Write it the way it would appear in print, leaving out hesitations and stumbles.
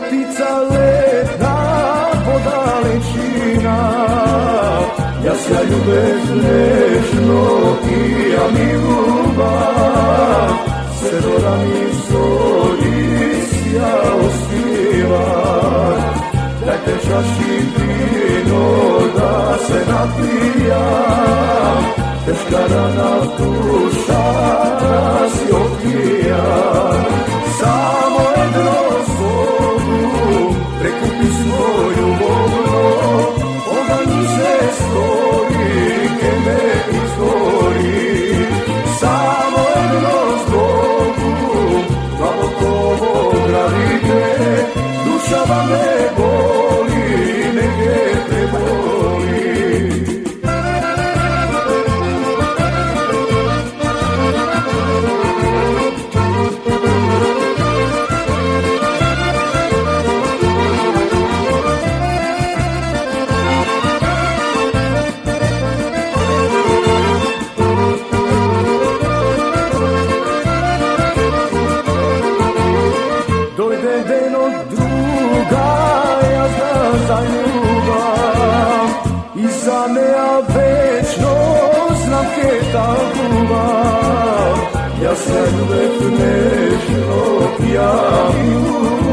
ptica letna podalečina, ja sja ljubez nežno i ja mi ljubav, se do rani zori sja ospiva. Dajte čaši vino da se napijam, teška rana duša si opija. Samo jedno slovu prekupi svoju volno, ogani se stori, ke me izgori. Samo jedno slovu, glavokovo gradite, duša vam ne boli, neke preboli. Dojde den od druga, ja znam za ljubav, i za me ja večno znam keta ljubav. Ja sam ljubav nežno, ja mi ljubav.